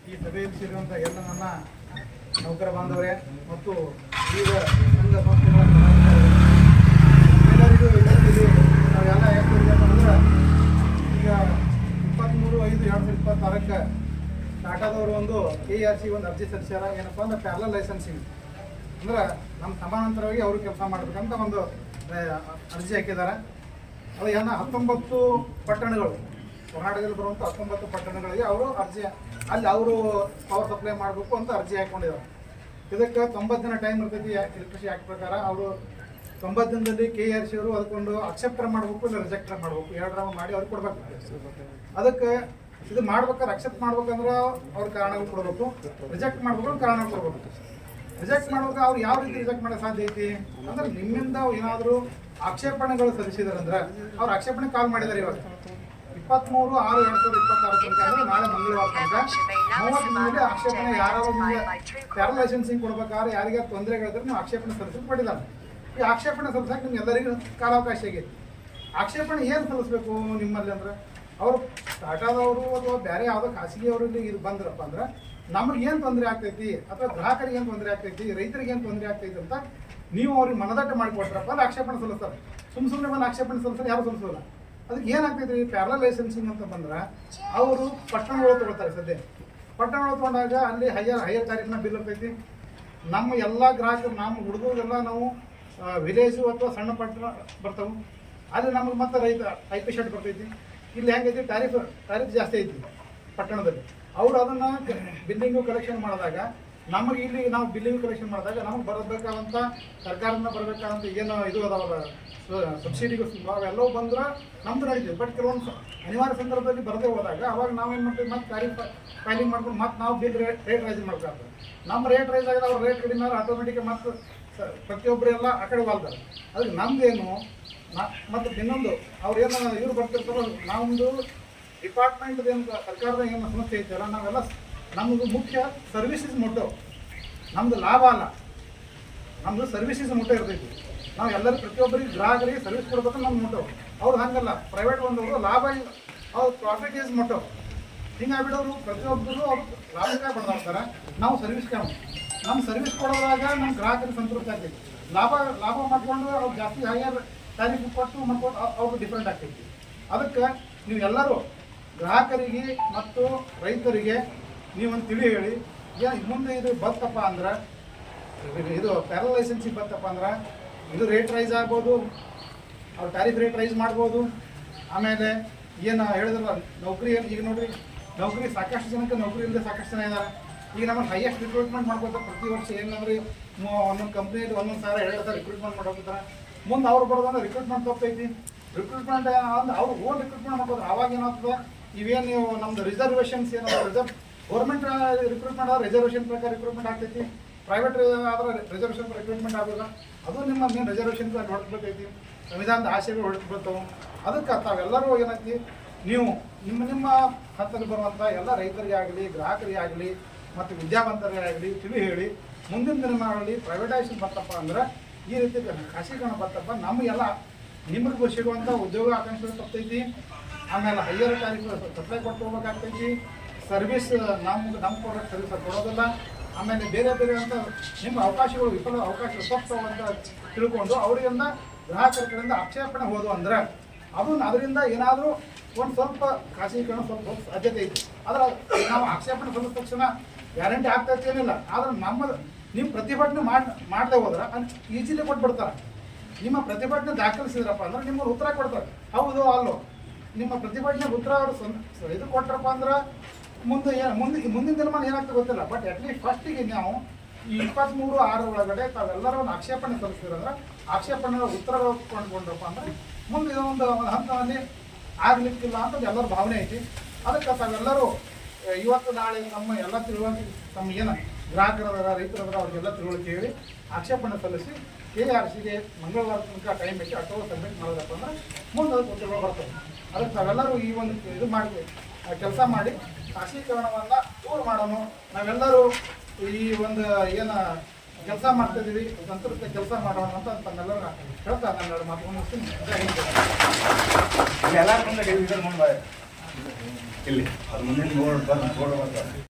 ಈ ಸಭೆಯಲ್ಲಿ ಸೇರಿರುವಂಥ ಎಲ್ಲ ನನ್ನ ನೌಕರ ಬಾಂಧವರೇ ಮತ್ತು ಈಗ ಸಂಘ ಸಂಸ್ಥೆಗಳ ಎಲ್ಲರಿಗೂ ನಾವೆಲ್ಲ ಯಾಕೆ ಅಂದ್ರೆ ಈಗ 23/5/2026 ಟಾಟಾದವರು ಒಂದು KRC ಒಂದು ಅರ್ಜಿ ಸಲ್ಲಿಸ್ಯಾರ. ಏನಪ್ಪ ಅಂದ್ರೆ ಪ್ಯಾರಲಲ್ ಲೈಸೆನ್ಸಿಂಗ್ ಅಂದ್ರೆ ನಮ್ಮ ಸಮಾನಾಂತರವಾಗಿ ಅವರು ಕೆಲಸ ಮಾಡಬೇಕಂತ ಒಂದು ಅರ್ಜಿ ಹಾಕಿದ್ದಾರೆ. ಅದು ಏನು 19 ಪಟ್ಟಣಗಳು ಕರ್ನಾಟಕದಲ್ಲಿ ಬರುವಂಥ 19 ಪಟ್ಟಣಗಳಿಗೆ ಅವರು ಅರ್ಜಿ ಅಲ್ಲಿ ಅವರು ಪವರ್ ಸಪ್ಲೈ ಮಾಡಬೇಕು ಅಂತ ಅರ್ಜಿ ಹಾಕೊಂಡಿದ್ದಾರೆ. ಇದಕ್ಕೆ 90 ದಿನ ಟೈಮ್ ಇರ್ತೈತಿ. ಎಲೆಕ್ಟ್ರಿಸಿಟಿ ಆ್ಯಕ್ಟ್ ಪ್ರಕಾರ ಅವರು 90 ದಿನದಲ್ಲಿ KRC ಅವರು ಅದಕ್ಕೊಂದು ಅಕ್ಸೆಪ್ಟರ್ ಮಾಡಬೇಕು ಇಲ್ಲ ರಿಜೆಕ್ಟರ್ ಮಾಡಬೇಕು, ಎರಡರ ಮಾಡಿ ಅವ್ರಿಗೆ ಕೊಡ್ಬೇಕು. ಅದಕ್ಕೆ ಇದು ಮಾಡ್ಬೇಕಾದ್ರೆ ಅಕ್ಸೆಪ್ಟ್ ಮಾಡ್ಬೇಕಂದ್ರೆ ಅವ್ರ ಕಾರಣಗಳು ಕೊಡಬೇಕು, ರಿಜೆಕ್ಟ್ ಮಾಡ್ಬೇಕು ಕಾರಣ ಕೊಡ್ಬೇಕು. ರಿಜೆಕ್ಟ್ ಮಾಡ್ಬೇಕು ಅವ್ರು ಯಾವ ರೀತಿ ರಿಜೆಕ್ಟ್ ಮಾಡೋ ಸಾಧ್ಯ ಐತಿ ಅಂದ್ರೆ ನಿಮ್ಮಿಂದ ಏನಾದರೂ ಆಕ್ಷೇಪಣೆಗಳು ಸಲ್ಲಿಸಿದಾರೆ ಅಂದ್ರೆ ಅವ್ರು ಆಕ್ಷೇಪಣೆ ಕಾಲ್ ಮಾಡಿದ್ದಾರೆ. ಇವಾಗ 23/6/2026 ಅಂದ್ರೆ ನಾಳೆ ಮಂಗಳವಾರ ತನಕ 30 ದಿನದಲ್ಲಿ ಆಕ್ಷೇಪಣೆ ಯಾರು ಪ್ಯಾರಲ್ ಲೈಸೆನ್ಸಿಂಗ್ ಕೊಡ್ಬೇಕಾದ್ರೆ ಯಾರಿಗೆ ತೊಂದರೆಗಳಿದ್ರೆ ನೀವು ಆಕ್ಷೇಪಣೆ ಸಲ್ಲಿಸಲು ಪಡಿದ್ದಾರೆ. ಈ ಆಕ್ಷೇಪಣೆ ಸಲ್ಲಿಸಕ್ಕೆ ನಿಮ್ಗೆ ಎಲ್ಲರಿಗೂ ಕಾಲಾವಕಾಶ ಆಗೈತಿ. ಆಕ್ಷೇಪಣೆ ಏನು ಸಲ್ಲಿಸ್ಬೇಕು ನಿಮ್ಮಲ್ಲಿ ಅಂದ್ರೆ ಅವರು ಟಾಟಾದವರು ಅಥವಾ ಬೇರೆ ಯಾವುದೋ ಖಾಸಗಿಯವರಲ್ಲಿ ಇದು ಬಂದ್ರಪ್ಪ ಅಂದ್ರೆ ನಮಗೆ ಏನು ತೊಂದರೆ ಆಗ್ತೈತಿ ಅಥವಾ ಗ್ರಾಹಕರಿಗೆ ಏನು ತೊಂದರೆ ಆಗ್ತೈತಿ, ರೈತರಿಗೆ ಏನು ತೊಂದರೆ ಆಗ್ತೈತಿ ಅಂತ ನೀವು ಅವ್ರಿಗೆ ಮನದಟ್ಟು ಮಾಡಿಕೊಟ್ರಪ್ಪ ಅಲ್ಲಿ ಆಕ್ಷೇಪಣೆ ಸಲ್ಲಿಸ್ತಾರೆ. ಸುಮ್ಮನೆ ಬಂದು ಆಕ್ಷೇಪಣೆ ಸಲ್ಲಿಸ್ತಾರೆ, ಯಾರು ಸಲ್ಲಿಸೋಲ್ಲ. ಅದಕ್ಕೆ ಏನಾಗ್ತೈತಿ ಪ್ಯಾರಲಲ್ ಲೈಸೆನ್ಸಿಂಗ್ ಅಂತ ಬಂದ್ರೆ ಅವರು ಪಟ್ಟಣಗಳು ತೊಗೊಳ್ತಾರೆ. ಸದ್ಯ ಪಟ್ಟಣಗಳು ತೊಗೊಂಡಾಗ ಅಲ್ಲಿ ಹೈಯರ್ ತಾರೀಕಿನ ಬಿಲ್ ಇರ್ತೈತಿ. ನಮ್ಮ ಎಲ್ಲ ಗ್ರಾಹಕರು ನಮ್ಮ ಹುಡುಗರಿಗೆಲ್ಲ ನಾವು ವಿಲೇಜು ಅಥವಾ ಸಣ್ಣ ಪಟ್ಟಣ ಬರ್ತಾವೆ. ಅಲ್ಲಿ ನಮಗೆ ಮತ್ತೆ ರೈತ IP ಶೆಡ್ ಬರ್ತೈತಿ. ಇಲ್ಲಿ ಹೆಂಗೈತಿ ಟ್ಯಾರಿಫ್ ಜಾಸ್ತಿ ಐತಿ ಪಟ್ಟಣದಲ್ಲಿ. ಅವರು ಅದನ್ನು ಬಿಲ್ಲಿಂಗು ಕಲೆಕ್ಷನ್ ಮಾಡಿದಾಗ ನಮಗೆ ಇಲ್ಲಿ ನಾವು ಬಿಲ್ಲಿಂಗ್ ಕಲೆಕ್ಷನ್ ಮಾಡಿದಾಗ ನಮಗೆ ಬರಬೇಕಾದಂಥ ಸರ್ಕಾರದಿಂದ ಬರಬೇಕಾದಂಥ ಏನು ಇದು ಅದಾವಲ್ಲ ಸಬ್ಸಿಡಿಗಳು ಅವೆಲ್ಲವೂ ಬಂದ್ರೆ ನಮ್ದು ನಡೀತೀವಿ. ಬಟ್ ಕೆಲವೊಂದು ಅನಿವಾರ್ಯ ಸಂದರ್ಭದಲ್ಲಿ ಬರದೇ ಹೋದಾಗ ಅವಾಗ ನಾವೇನು ಮಾಡ್ತೀವಿ, ಮತ್ತೆ ಟ್ಯಾರಿಫ್ ಫೈಲಿಂಗ್ ಮಾಡ್ಕೊಂಡು ಮತ್ತೆ ನಾವು ಬಿಲ್ ರೇಟ್ ರೈಸ್ ಮಾಡ್ಕೊಳ್ತೀವಿ. ನಮ್ಮ ರೇಟ್ ರೈಸ್ ಆಗಿದೆ ಅವ್ರ ರೇಟ್ ಕಡಿಮೆ ಆಟೋಮೆಟಿಕ್ ಮತ್ತು ಪ್ರತಿಯೊಬ್ಬರೆಲ್ಲ ಆ ಕಡೆ ವಾಲ್ತಾರೆ. ಅದಕ್ಕೆ ನಮ್ದೇನು ಮತ್ತು ಇನ್ನೊಂದು ಅವ್ರು ಏನು ಇವ್ರು ಬರ್ತಿರ್ತಾರೋ ನಮ್ಮದು ಡಿಪಾರ್ಟ್ಮೆಂಟ್ದು ಏನು ಸರ್ಕಾರದ ಏನು ಸಮಸ್ಯೆ ಐತಲ್ಲ ನಾವೆಲ್ಲ ನಮ್ಮದು ಮುಖ್ಯ ಸರ್ವಿಸಸ್ ಮೊಟ್ಟೋ, ನಮ್ಮದು ಲಾಭ ಅಲ್ಲ, ನಮ್ಮದು ಸರ್ವಿಸಸ್ ಮೊಟ್ಟೋ ಇರ್ತೈತಿ. ನಾವು ಎಲ್ಲರೂ ಪ್ರತಿಯೊಬ್ಬರಿಗೆ ಗ್ರಾಹಕರಿಗೆ ಸರ್ವಿಸ್ ಕೊಡ್ಬೇಕು ನಮ್ಮ ಮೊಟ್ಟೋ. ಅವ್ರು ಹಂಗಲ್ಲ, ಪ್ರೈವೇಟ್ ಒಂದವರು ಲಾಭ ಅವ್ರು ಪ್ರಾಫಿಟ್ ಈಸ್ ಮೊಟ್ಟೋ. ಹಿಂಗಾಗ್ಬಿಡೋರು ಪ್ರತಿಯೊಬ್ಬರು ಅವ್ರು ಲಾಭಕ್ಕೆ ಬಡ್ದಾಡ್ತಾರೆ, ನಾವು ಸರ್ವಿಸ್ ಕಾಣು. ನಮ್ಮ ಸರ್ವಿಸ್ ಕೊಡೋದಾಗ ನಮ್ಮ ಗ್ರಾಹಕರಿಗೆ ಸಂತೃಪ್ತಿ ಆಗ್ತೈತಿ. ಲಾಭ ಮಾಡ್ಕೊಂಡು ಅವ್ರು ಜಾಸ್ತಿ ಹೈಯರ್ ಟ್ಯಾರಿಫ್ ಕೊಟ್ಟು ಮಾಡ್ಕೊಂಡು ಅವ್ರಿಗೆ ಡಿಫ್ರೆಂಟ್ ಆಗ್ತೈತಿ. ಅದಕ್ಕೆ ನೀವು ಎಲ್ಲರೂ ಗ್ರಾಹಕರಿಗೆ ಮತ್ತು ರೈತರಿಗೆ ನೀವೊಂದು ತಿಳಿ ಹೇಳಿ, ಮುಂದೆ ಇದು ಬರ್ತಪ್ಪ ಅಂದ್ರೆ ಇದು ಪ್ಯಾರಲಲ್ ಲೈಸೆನ್ಸಿಗೆ ಬರ್ತಪ್ಪ ಅಂದ್ರೆ ಇದು ರೇಟ್ ರೈಸ್ ಆಗ್ಬೋದು, ಅವ್ರು ಟ್ಯಾರಿಫ್ ರೇಟ್ ರೈಸ್ ಮಾಡ್ಬೋದು. ಆಮೇಲೆ ಏನು ಹೇಳಿದ್ರಲ್ಲ ನೌಕರಿ, ಈಗ ನೋಡಿರಿ ನೌಕರಿ ಸಾಕಷ್ಟು ಜನಕ್ಕೆ ನೌಕರಿ ಇಲ್ಲದೆ ಸಾಕಷ್ಟು ಜನ ಇದ್ದಾರೆ. ಈಗ ನಮ್ಮಲ್ಲಿ ಹೈಯೆಸ್ಟ್ ರಿಕ್ರೂಟ್ಮೆಂಟ್ ಮಾಡ್ಕೊತಾರೆ ಪ್ರತಿ ವರ್ಷ. ಏನಂದ್ರೆ ಒಂದೊಂದು ಕಂಪ್ನಿಯಲ್ಲಿ 1,000 2,000 ರಿಕ್ರೂಟ್ಮೆಂಟ್ ಮಾಡೋಗ್ತಾರೆ. ಮುಂದೆ ಅವ್ರು ಬರೋದಂದ್ರೆ ರಿಕ್ರೂಟ್ಮೆಂಟ್ ತಪ್ಪೈತಿ. ರಿಕ್ರೂಟ್ಮೆಂಟ್ ಅಂದ್ರೆ ಅವ್ರು ಓನ್ ರಿಕ್ರೂಟ್ಮೆಂಟ್ ಮಾಡ್ಕೋತಾರೆ. ಅವಾಗ ಏನಾಗ್ತದೆ, ಇವೇನು ನೀವು ನಮ್ದು ರಿಸರ್ವೇಷನ್ಸ್ ಏನೋ ಗೌರ್ಮೆಂಟ್ ರಿಕ್ರೂಟ್ಮೆಂಟ್ ಆದ್ರೆ ರಿಸರ್ವೇಷನ್ ಪ್ರಕಾರ ರಿಕ್ರೂಟ್ಮೆಂಟ್ ಆಗ್ತೈತಿ. ಪ್ರೈವೇಟ್ ಆದ್ರೆ ರಿಸರ್ವೇಷನ್ ರಿಕ್ರೂಟ್ಮೆಂಟ್ ಆಗೋಲ್ಲ. ಅದು ನಿಮ್ಮ ಮೇನ್ ರಿಸರ್ವೇಷನ್ ಹೊಡೆದ್ಬಿಟ್ಟೈತಿ. ಸಂವಿಧಾನದ ಆಶಯಗಳು ಹೊಡೆದ್ಬಿಡ್ತಾವೆ. ಅದಕ್ಕೆ ತಾವೆಲ್ಲರೂ ಏನೈತಿ, ನೀವು ನಿಮ್ಮ ಹತ್ತಲ್ಲಿ ಬರುವಂಥ ಎಲ್ಲ ರೈತರಿಗೆ ಆಗಲಿ ಗ್ರಾಹಕರಿಗೆ ಆಗಲಿ ಮತ್ತು ವಿದ್ಯಾವಂತರಿಗೆ ಆಗಲಿ ತಿಳಿ ಹೇಳಿ, ಮುಂದಿನ ದಿನಮಾನಗಳಲ್ಲಿ ಪ್ರೈವೇಟೈಸೇಷನ್ ಬರ್ತಪ್ಪ ಅಂದ್ರೆ ಈ ರೀತಿ ಖಾಸಗೀಕರಣ ಬರ್ತಪ್ಪ ನಮಗೆಲ್ಲ ನಿಮ್ಗೆ ಸಿಗುವಂಥ ಉದ್ಯೋಗ ಆಕಾಂಕ್ಷೆಗಳು ತಪ್ಪೈತಿ. ಆಮೇಲೆ ಹೈಯರ್ ಟ್ಯಾರಿಫ್ ಸಪ್ಲೈ ಕೊಟ್ಟು ಹೋಗ್ಬೇಕಾಗ್ತೈತಿ. ಸರ್ವಿಸ್ ನಮ್ಮ ಕೊಡೋ ಸರ್ವಿಸ್ ಕೊಡೋದಿಲ್ಲ. ಆಮೇಲೆ ಬೇರೆ ಅಂತ ನಿಮ್ಮ ಅವಕಾಶಗಳು ವಿಫಲ ಅವಕಾಶಗಳು ತಪ್ಪು ಅಂತ ತಿಳ್ಕೊಂಡು ಅವರಿಂದ ಗ್ರಾಹಕರ ಕಡೆಯಿಂದ ಆಕ್ಷೇಪಣೆ ಹೋದು ಅಂದ್ರೆ ಅದರಿಂದ ಏನಾದರೂ ಒಂದು ಸ್ವಲ್ಪ ಖಾಸಗೀಕರಣ ಸ್ವಲ್ಪ ಸಾಧ್ಯತೆ ಐತಿ. ಆದ್ರೆ ನಾವು ಆಕ್ಷೇಪಣೆ ಸಲ್ಲಿಸಿದ ತಕ್ಷಣ ಗ್ಯಾರಂಟಿ ಆಗ್ತೈತಿ ಏನಿಲ್ಲ. ಆದ್ರೆ ನೀವು ಪ್ರತಿಭಟನೆ ಮಾಡದೆ ಹೋದ್ರೆ ಅಲ್ಲಿ ಈಜಿಲಿ ಕೊಟ್ಬಿಡ್ತಾರೆ. ನಿಮ್ಮ ಪ್ರತಿಭಟನೆ ದಾಖಲಿಸಿದ್ರಪ್ಪ ಅಂದ್ರೆ ನಿಮ್ಮಲ್ಲಿ ಉತ್ತರ ಕೊಡ್ತಾರೆ, ಹೌದು ಅಲ್ಲೋ. ನಿಮ್ಮ ಪ್ರತಿಭಟನೆ ಉತ್ತರ ಅವರು ಇದು ಕೊಟ್ರಪ್ಪ ಅಂದ್ರೆ ಮುಂದಿನ ದಿನಮಾನ ಏನಾಗ್ತದೆ ಗೊತ್ತಿಲ್ಲ. ಬಟ್ ಅಟ್ಲೀಸ್ಟ್ ಫಸ್ಟಿಗೆ ನಾವು ಈ 23/6 ಒಳಗಡೆ ತಾವೆಲ್ಲರೂ ಒಂದು ಆಕ್ಷೇಪಣೆ ಸಲ್ಲಿಸಿದ್ರಂದ್ರೆ ಆಕ್ಷೇಪಣೆ ಉತ್ತರ ಕೊಂಡ್ಕೊಂಡ್ರಪ್ಪ ಅಂದ್ರೆ ಮುಂದೆ ಇದೊಂದು ಹಂತದಲ್ಲಿ ಆಗ್ಲಿಕ್ಕಿಲ್ಲ ಅಂತ ಎಲ್ಲರ ಭಾವನೆ ಐತಿ. ಅದಕ್ಕೆ ತಾವೆಲ್ಲರೂ ಇವತ್ತು ನಾಳೆ ನಮ್ಮ ಎಲ್ಲ ತಿಳುವಳಿಕೆ ತಮ್ಮ ಏನು ಗ್ರಾಹಕರದಾರ ರೈತರದಾರ ಅವ್ರಿಗೆಲ್ಲ ತಿಳುವಳಿಕೆ ಹೇಳಿ ಆಕ್ಷೇಪಣೆ ಸಲ್ಲಿಸಿ KRCಗೆ ಮಂಗಳವಾರ ತನಕ ಟೈಮ್ ಐತಿ. ಅಕ್ಟೋಬರ್ ಸಬ್ಮಿಟ್ ಮಾಡೋದಪ್ಪ ಅಂದ್ರೆ ಮುಂದೆ ಅದಕ್ಕೆ ಉತ್ತರ ಬರ್ತದೆ. ಅದಕ್ಕೆ ತಾವೆಲ್ಲರೂ ಈ ಒಂದು ಇದು ಮಾಡಿ ಕೆಲಸ ಮಾಡಿ ಖಾಸಗೀಕರಣವನ್ನು ದೂರ ಮಾಡೋಣ. ನಾವೆಲ್ಲರೂ ಈ ಒಂದು ಏನು ಕೆಲಸ ಮಾಡ್ತಾಯಿದ್ದೀವಿ ಸಂತೃಪ್ತಿ ಕೆಲಸ ಮಾಡೋಣ ಅಂತ ತಮ್ಮೆಲ್ಲರೂ ಹೇಳ್ತಾ ನಾನು ಎರಡು ಮಾತು ಮುಗಿಸ್ತೀನಿ. ಇಲ್ಲಿ ಅದು ಮುಂದಿನ ನೋಡ್ಬಾರ್ದು.